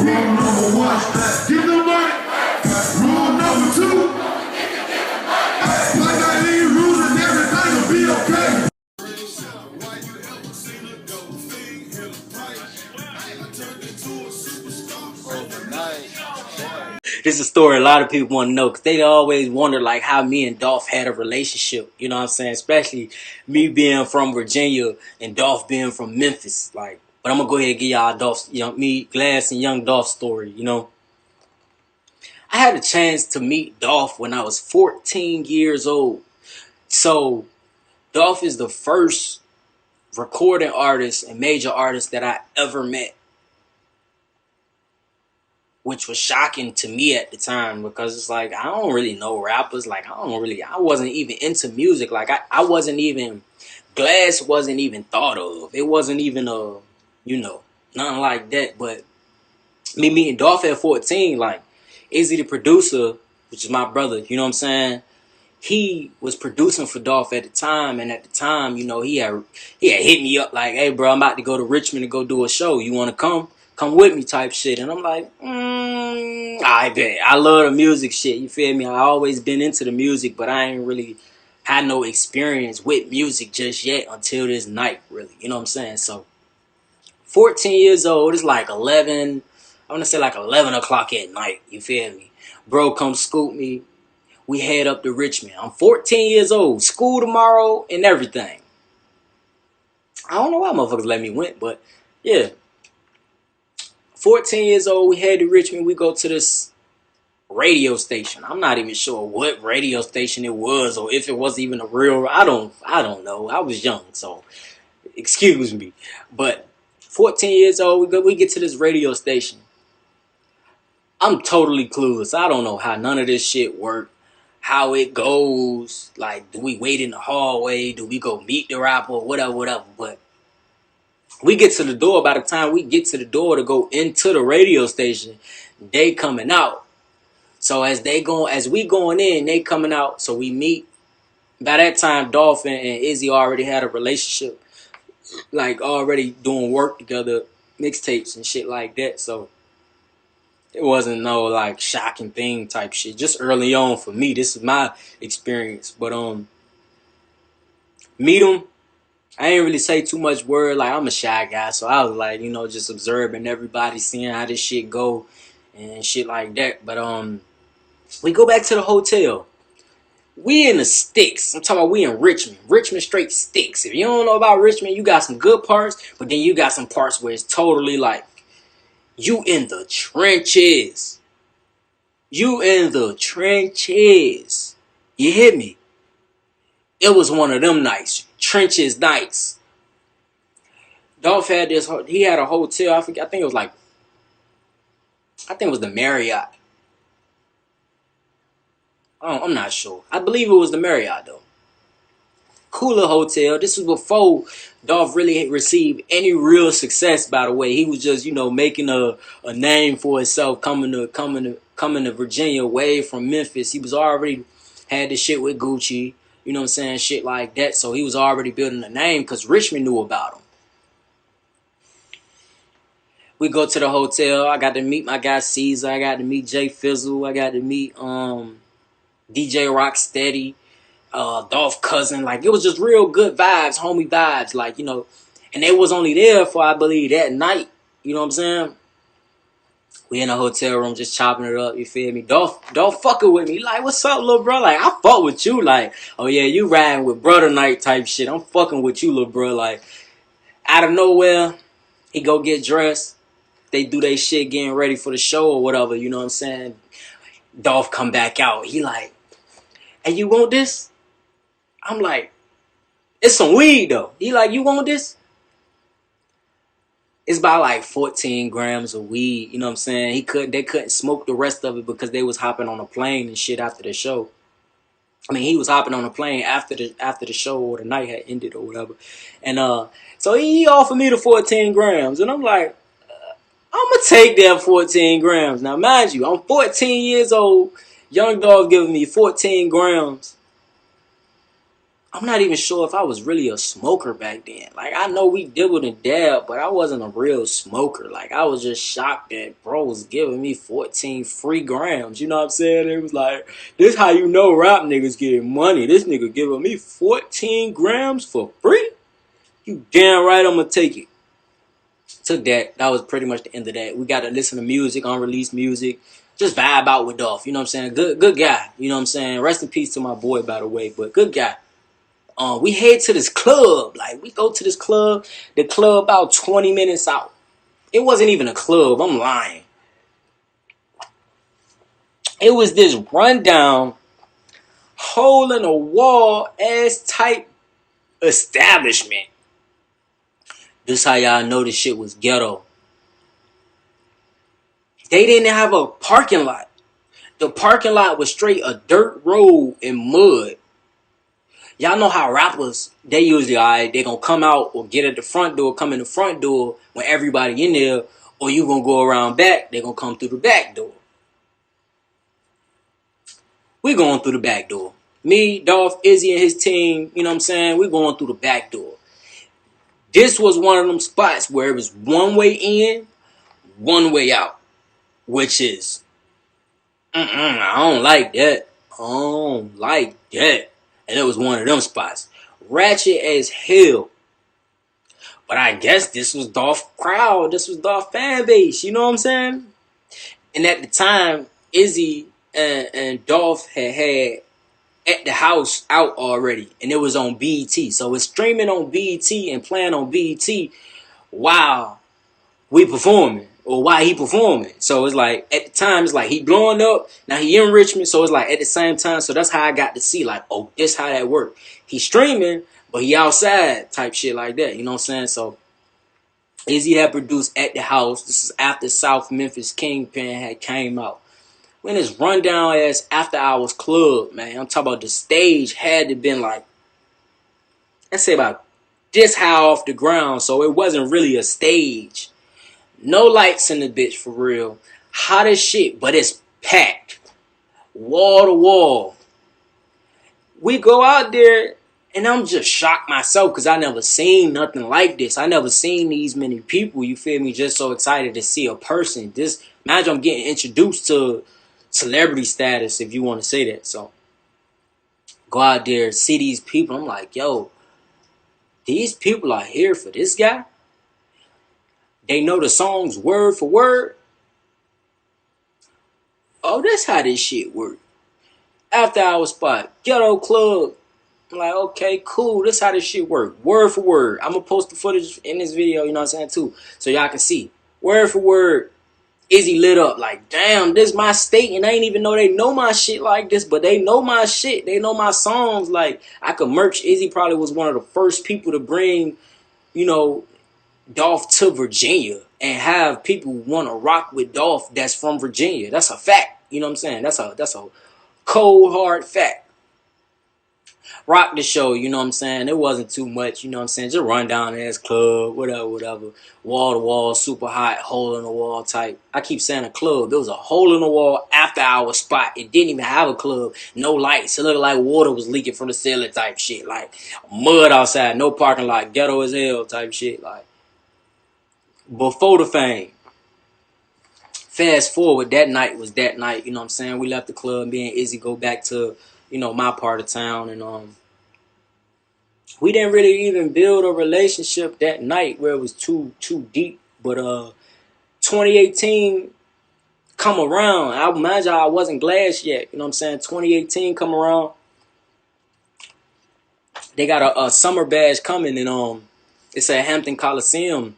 Rule number one, give the money. Rule number two, like I leave rules and everything will be okay. This is a story a lot of people want to know because they always wonder like how me and Dolph had a relationship. You know what I'm saying? Especially me being from Virginia and Dolph being from Memphis. Like, but I'm gonna go ahead and give y'all Dolph's, Glass and young Dolph story. You know, I had a chance to meet Dolph when I was 14 years old. So Dolph is the first recording artist and major artist that I ever met, which was shocking to me at the time because it's like, I don't really know rappers. Like, I wasn't even into music. Like, I wasn't even, Glass wasn't even thought of. It wasn't even, nothing like that. But me meeting Dolph at 14, like, Izzy the producer, which is my brother, you know what I'm saying? He was producing for Dolph at the time. And at the time, he had hit me up like, hey, bro, I'm about to go to Richmond to go do a show. You want to come? Come with me type shit. And I'm like, I bet. I love the music shit. You feel me? I always been into the music, but I ain't really had no experience with music just yet until this night, really. You know what I'm saying? So, 14 years old, it's like 11, I want to say like 11 o'clock at night. You feel me? Bro, come scoop me. We head up to Richmond. I'm 14 years old. School tomorrow and everything. I don't know why motherfuckers let me win, but yeah. 14 years old, we head to Richmond. We go to this radio station. I'm not even sure what radio station it was or if it was even a real. I don't know. I was young, so excuse me. But 14 years old, we get to this radio station. I'm totally clueless. I don't know how none of this shit worked. How it goes. Like, do we wait in the hallway? Do we go meet the rapper? Whatever. But we get to the door. By the time we get to the door to go into the radio station, they coming out. So as we going in, they coming out. So we meet. By that time, Dolph and Izzy already had a relationship, like already doing work together, mixtapes and shit like that. So it wasn't no like shocking thing type shit. Just early on for me, this is my experience. But meet him. I ain't really say too much word. Like, I'm a shy guy, so I was like, just observing everybody, seeing how this shit go and shit like that. But we go back to the hotel. We in the sticks. I'm talking about we in Richmond. Richmond straight sticks. If you don't know about Richmond, you got some good parts, but then you got some parts where it's totally like, you in the trenches. You in the trenches. You hear me? It was one of them nights. Trenches nights. Dolph had he had a hotel. I think it was the Marriott. I'm not sure. I believe it was the Marriott though. Cooler hotel. This was before Dolph really received any real success, by the way. He was just, making a name for himself, coming to Virginia away from Memphis. He was already had this shit with Gucci, you know what I'm saying, shit like that. So he was already building a name because Richmond knew about him. We go to the hotel. I got to meet my guy Caesar. I got to meet Jay Fizzle. I got to meet DJ Rocksteady. Dolph cousin, like it was just real good vibes, homie vibes, like and they was only there for I believe that night, you know what I'm saying? We in a hotel room just chopping it up, you feel me? Dolph fucking with me, like what's up, little bro? Like I fuck with you, like oh yeah, you riding with brother night type shit. I'm fucking with you, little bro. Like out of nowhere, he go get dressed. They do their shit, getting ready for the show or whatever, you know what I'm saying? Dolph come back out. He like, hey, you want this? I'm like, it's some weed though. He like, you want this? It's about like 14 grams of weed. You know what I'm saying? They couldn't smoke the rest of it because they was hopping on a plane and shit after the show. I mean, he was hopping on a plane after the show or the night had ended or whatever. And so he offered me the 14 grams. And I'm like, I'm going to take that 14 grams. Now, mind you, I'm 14 years old. Young Dolph giving me 14 grams I'm not even sure if I was really a smoker back then. Like, I know we dibbled and dabbed, but I wasn't a real smoker. Like, I was just shocked that bro was giving me 14 free grams. You know what I'm saying? It was like, this how you know rap niggas getting money. This nigga giving me 14 grams for free? You damn right I'm gonna take it. Took that. That was pretty much the end of that. We got to listen to music, unreleased music. Just vibe out with Dolph. You know what I'm saying? Good guy. You know what I'm saying? Rest in peace to my boy, by the way, but good guy. We head to this club. Like, we go to this club. The club about 20 minutes out. It wasn't even a club. I'm lying. It was this rundown, hole in a wall ass type establishment. This how y'all know this shit was ghetto. They didn't have a parking lot. The parking lot was straight a dirt road and mud. Y'all know how rappers, they usually, they gonna come out or get at the front door, come in the front door when everybody in there, or you gonna go around back, they gonna come through the back door. We going through the back door. Me, Dolph, Izzy, and his team, you know what I'm saying? We going through the back door. This was one of them spots where it was one way in, one way out, which is, I don't like that. I don't like that. And it was one of them spots. Ratchet as hell. But I guess this was Dolph crowd. This was Dolph fan base. You know what I'm saying? And at the time, Izzy and Dolph had At the House out already. And it was on BET. So it's streaming on BET and playing on BET while we performing. Or why he performing. So it's like, at the time, it's like he blowing up. Now he in Richmond. So it's like at the same time. So that's how I got to see like, oh, this how that work. He streaming, but he outside type shit like that. You know what I'm saying? So Izzy had produced At the House. This is after South Memphis Kingpin had came out. When this rundown ass after hours club, man. I'm talking about the stage had to been like, let's say about this high off the ground. So it wasn't really a stage. No lights in the bitch for real. Hot as shit, but it's packed. Wall to wall. We go out there, and I'm just shocked myself because I never seen nothing like this. I never seen these many people, you feel me, just so excited to see a person. This, imagine I'm getting introduced to celebrity status, if you want to say that. So, go out there, see these people. I'm like, yo, these people are here for this guy? They know the songs word for word. Oh, that's how this shit work. After hour spot, ghetto club. I'm like, okay, cool. This how this shit work. Word for word. I'm going to post the footage in this video, you know what I'm saying, too. So y'all can see. Word for word. Izzy lit up like, damn, this my state. And I ain't even know they know my shit like this. But they know my shit. They know my songs. Like, I could merch. Izzy probably was one of the first people to bring, you know, Dolph to Virginia and have people want to rock with Dolph that's from Virginia. That's a fact. You know what I'm saying? That's a cold, hard fact. Rock the show, you know what I'm saying? It wasn't too much, you know what I'm saying? Just run down ass club, whatever. Wall to wall, super hot, hole in the wall type. I keep saying a club. There was a hole in the wall after our spot. It didn't even have a club. No lights. It looked like water was leaking from the ceiling type shit. Like mud outside, no parking lot, ghetto as hell type shit. Like before the fame. Fast forward, that night was that night, you know what I'm saying? We left the club, me and Izzy go back to, you know, my part of town, and we didn't really even build a relationship that night where it was too deep. But 2018 come around. I imagine I wasn't Glass yet, you know what I'm saying? 2018 come around. They got a summer bash coming, and it's at Hampton Coliseum.